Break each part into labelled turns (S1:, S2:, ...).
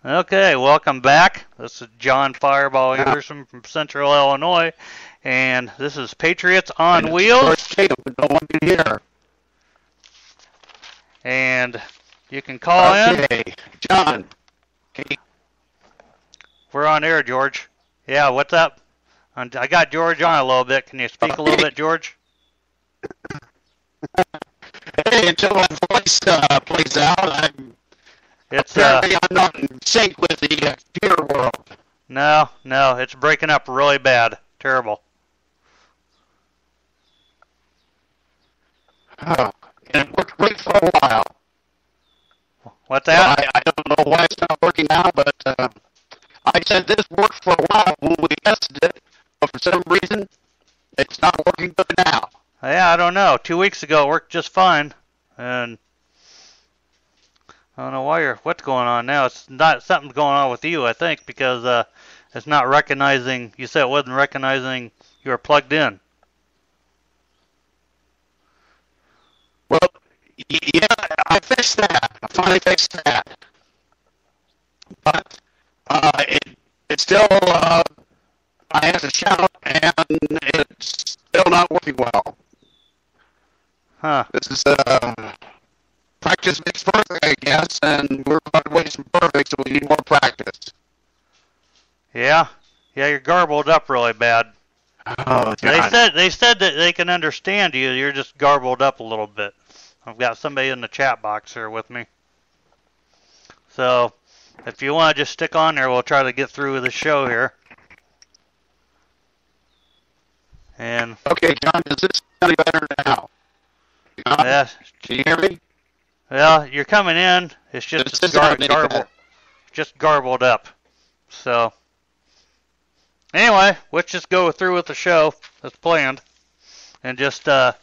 S1: Okay, welcome back. This is John Fireball Anderson from Central Illinois, and this is Patriots on Wheels.
S2: No one can hear.
S1: And you can call in.
S2: Okay, John. Okay.
S1: We're on air, George. Yeah, what's up? I got George on a little bit. Can you speak a little bit, George?
S2: Hey, until my voice plays out, I'm not in sync with the computer world.
S1: No, it's breaking up really bad. Terrible.
S2: Oh, and it worked great for a while.
S1: What's that?
S2: So I don't know why it's not working now, but I said this worked for a while when we tested it, but for some reason, it's not working good now.
S1: Yeah, I don't know. 2 weeks ago it worked just fine, and I don't know what's going on now. It's not something's going on with you, I think, because it's not recognizing. You said it wasn't recognizing you were plugged in.
S2: Well, yeah, I fixed that. I finally fixed that. But it's still, I have to shout, and it's still not working well.
S1: Huh.
S2: This is practice makes perfect, I guess, and we're graduating from perfect, so we need more practice.
S1: Yeah, you're garbled up really bad.
S2: Oh,
S1: they said that they can understand you. You're just garbled up a little bit. I've got somebody in the chat box here with me. So, if you want to just stick on there, we'll try to get through the show here. And
S2: okay, John, does this sound better now? John,
S1: yeah.
S2: Can you hear me?
S1: Well, you're coming in. It's just garbled up. So, anyway, let's just go through with the show as planned. And just, I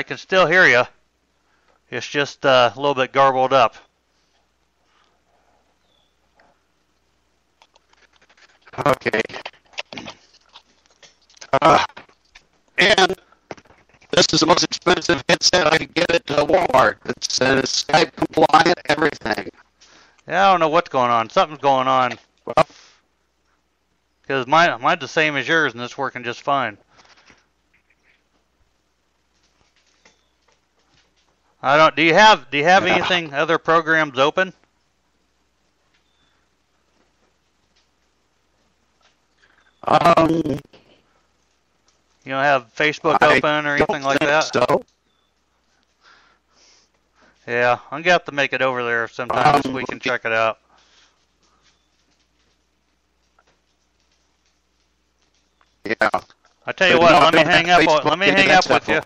S1: can still hear you. It's just a little bit garbled up.
S2: Okay. And this is the most expensive headset I could get at Walmart. It's Skype compliant, everything.
S1: Yeah, I don't know what's going on. Something's going on.
S2: Well,
S1: because mine's the same as yours, and it's working just fine. I don't. Do you have anything, other programs open? You don't have Facebook open or anything like that?
S2: So.
S1: Yeah, I'm gonna have to make it over there sometime this week and check it out.
S2: Yeah.
S1: I tell you what, let me hang up with you.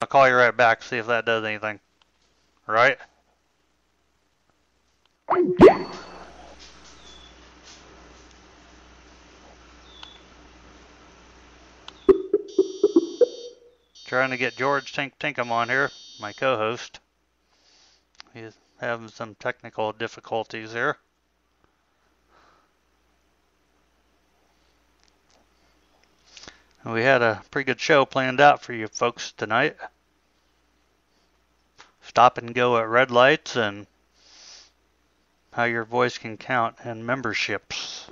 S1: I'll call you right back, see if that does anything. Right? Trying to get George Tinkham on here, my co-host. He's having some technical difficulties here. We had a pretty good show planned out for you folks tonight. Stop and go at red lights and how your voice can count in memberships.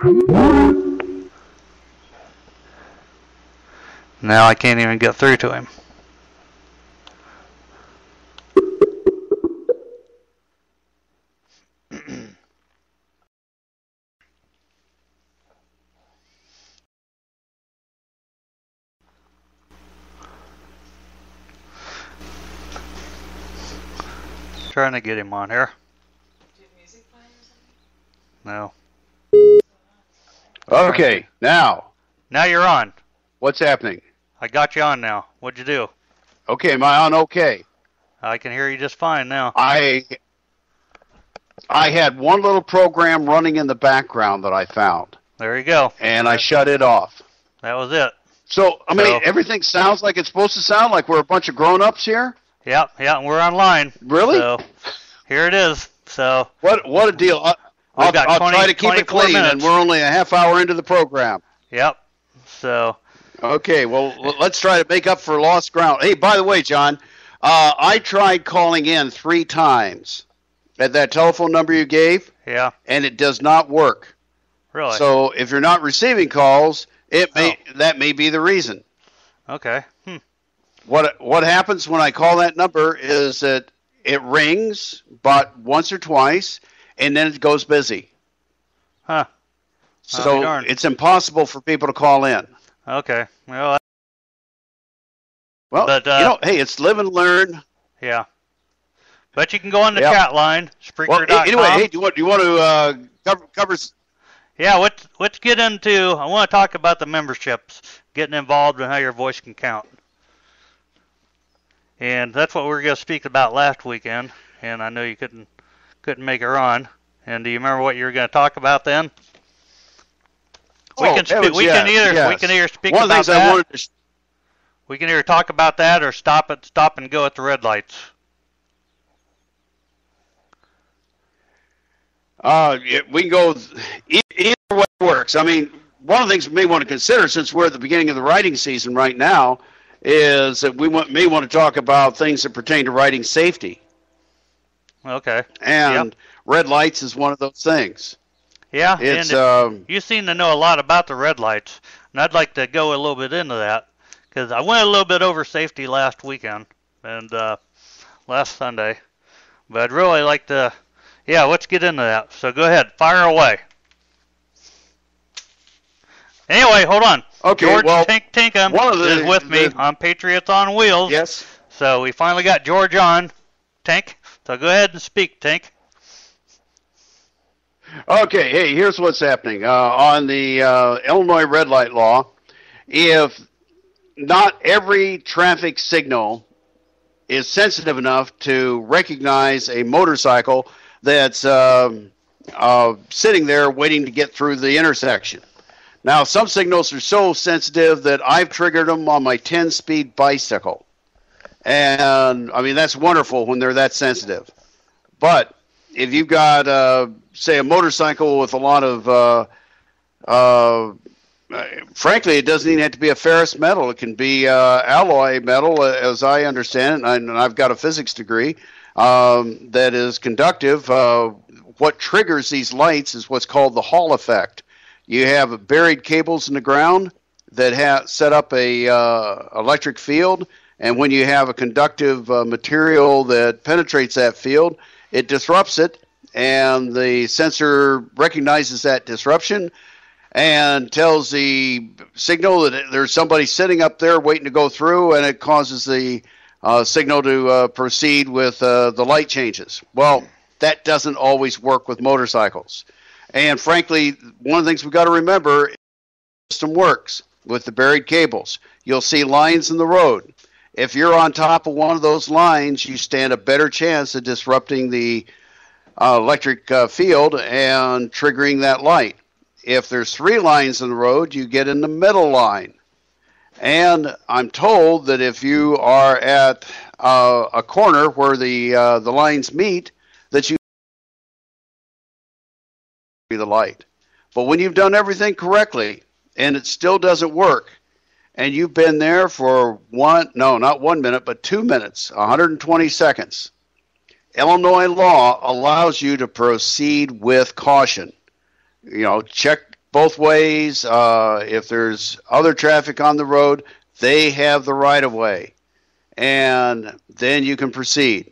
S1: Now I can't even get through to him. Trying to get him on here.
S3: Do you have music playing or
S1: No.
S2: Okay, now.
S1: Now you're on.
S2: What's happening?
S1: I got you on now. What'd you do?
S2: Okay, am I on okay?
S1: I can hear you just fine now.
S2: I had one little program running in the background that I found.
S1: There you go.
S2: And I shut it off.
S1: That was it.
S2: So, I mean, everything sounds like it's supposed to sound, like we're a bunch of grown-ups here?
S1: Yep, we're online.
S2: Really?
S1: So, here it is. So
S2: what a deal. I'll try to keep it clean,
S1: minutes.
S2: And we're only a half hour into the program.
S1: Yep. So.
S2: Okay, well, let's try to make up for lost ground. Hey, by the way, John, I tried calling in 3 times at that telephone number you gave.
S1: Yeah.
S2: and it does not work.
S1: Really?
S2: So if you're not receiving calls, that may be the reason.
S1: Okay.
S2: What happens when I call that number is that it rings but once or twice, and then it goes busy.
S1: Huh.
S2: So it's impossible for people to call in.
S1: Okay. Well,
S2: but, hey, it's live and learn.
S1: Yeah. But you can go on the chat line, Spreaker.com.
S2: Well, anyway, hey, do you want to cover?
S1: Yeah, let's get into. I want to talk about the memberships, getting involved and how your voice can count. And that's what we were going to speak about last weekend. And I know you couldn't make it on. And do you remember what you were going to talk about then? We can either speak about that. We can either talk about that or stop and go at the red lights.
S2: We can go either way works. I mean, one of the things we may want to consider, since we're at the beginning of the riding season right now, is that we may want to talk about things that pertain to riding safety.
S1: Okay.
S2: And red lights is one of those things.
S1: Yeah, and you seem to know a lot about the red lights, and I'd like to go a little bit into that, because I went a little bit over safety last weekend and last Sunday, but I'd really like to, let's get into that. So go ahead, fire away. Anyway, hold on.
S2: Okay,
S1: George Tinkham is with me on Patriots on Wheels.
S2: Yes.
S1: So we finally got George on. Tink. So go ahead and speak, Tink.
S2: Okay, hey, here's what's happening. On the Illinois red light law, if not every traffic signal is sensitive enough to recognize a motorcycle that's sitting there waiting to get through the intersection. Now, some signals are so sensitive that I've triggered them on my 10-speed bicycle. And, I mean, that's wonderful when they're that sensitive. But if you've got, say, a motorcycle with a lot of, frankly, it doesn't even have to be a ferrous metal. It can be alloy metal, as I understand it, and I've got a physics degree that is conductive. What triggers these lights is what's called the Hall effect. You have buried cables in the ground that set up a electric field, and when you have a conductive material that penetrates that field, it disrupts it, and the sensor recognizes that disruption and tells the signal that there's somebody sitting up there waiting to go through, and it causes the signal to proceed with the light changes. Well, that doesn't always work with motorcycles. And frankly, one of the things we've got to remember is the system works with the buried cables. You'll see lines in the road. If you're on top of one of those lines, you stand a better chance of disrupting the electric field and triggering that light. If there's 3 lines in the road, you get in the middle line. And I'm told that if you are at a corner where the lines meet, that you the light. But when you've done everything correctly and it still doesn't work, and you've been there for not 1 minute, but 2 minutes, 120 seconds, Illinois law allows you to proceed with caution. Check both ways. If there's other traffic on the road, they have the right of way, and then you can proceed.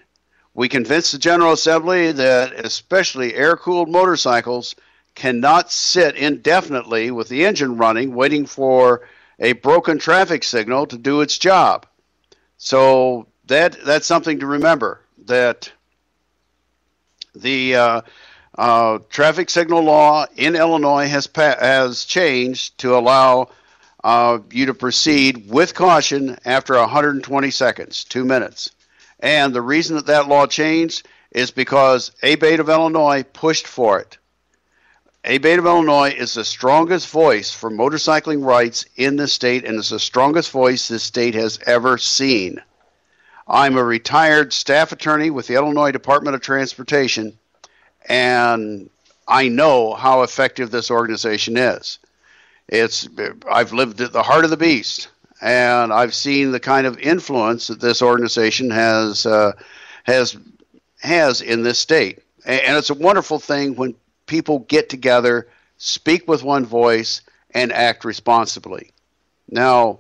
S2: We convinced the General Assembly that especially air-cooled motorcycles cannot sit indefinitely with the engine running, waiting for a broken traffic signal to do its job. So that's something to remember, that the traffic signal law in Illinois has changed to allow you to proceed with caution after 120 seconds, 2 minutes. And the reason that law changed is because ABATE of Illinois pushed for it. ABATE of Illinois is the strongest voice for motorcycling rights in the state, and it's the strongest voice this state has ever seen. I'm a retired staff attorney with the Illinois Department of Transportation, and I know how effective this organization is. I've lived at the heart of the beast, and I've seen the kind of influence that this organization has in this state. And it's a wonderful thing when people get together, speak with one voice, and act responsibly. Now,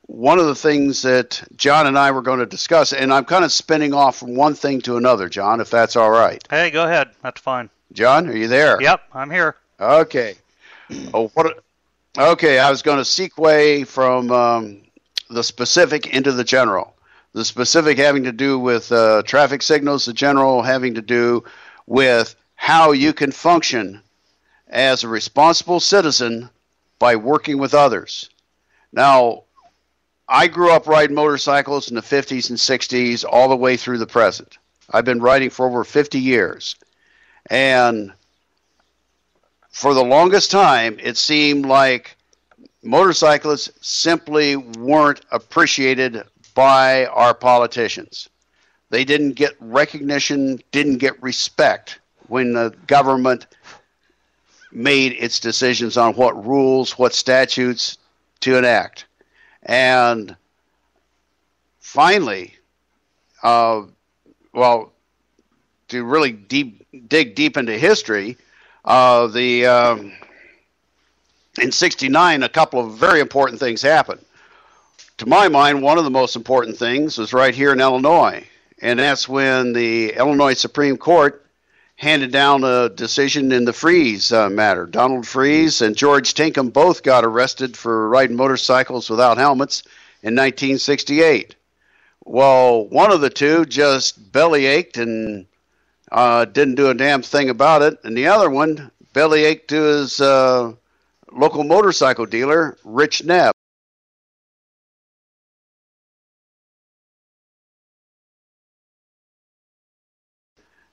S2: one of the things that John and I were going to discuss, and I'm kind of spinning off from one thing to another, John, if that's all right.
S1: Hey, go ahead. That's fine.
S2: John, are you there?
S1: Yep, I'm here.
S2: Okay. Okay, I was going to segue from the specific into the general. The specific having to do with traffic signals, the general having to do with how you can function as a responsible citizen by working with others. Now, I grew up riding motorcycles in the 50s and 60s all the way through the present. I've been riding for over 50 years. And for the longest time, it seemed like motorcyclists simply weren't appreciated by our politicians. They didn't get recognition, didn't get respect when the government made its decisions on what rules, what statutes to enact. And finally, to really dig deep into history, in '69, a couple of very important things happened. To my mind, one of the most important things was right here in Illinois, and that's when the Illinois Supreme Court handed down a decision in the Freeze matter. Donald Freeze and George Tinkham both got arrested for riding motorcycles without helmets in 1968. Well, one of the two just bellyached and didn't do a damn thing about it, and the other one bellyached to his local motorcycle dealer, Rich Nebb.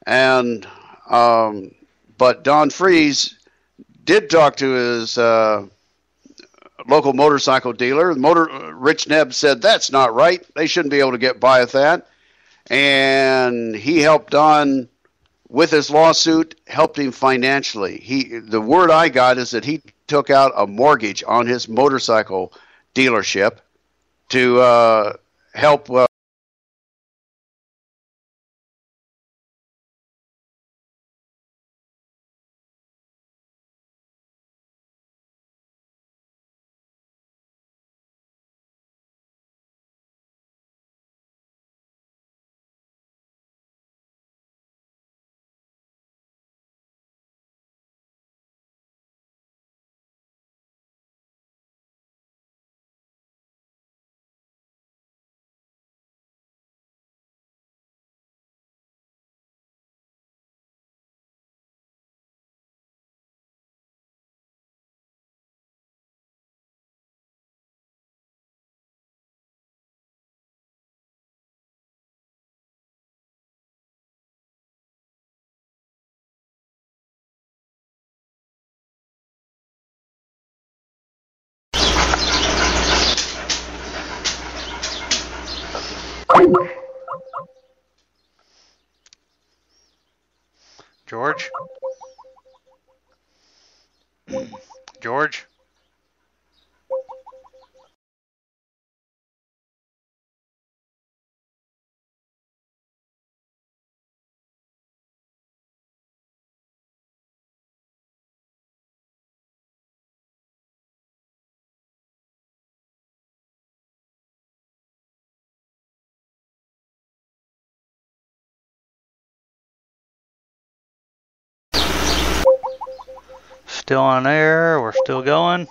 S2: And but Don Freeze did talk to his local motorcycle dealer. Rich Nebb said that's not right. They shouldn't be able to get by with that. And he helped Don with his lawsuit, helped him financially. The word I got is that he took out a mortgage on his motorcycle dealership to help.
S1: George? George? Still on air? We're still going?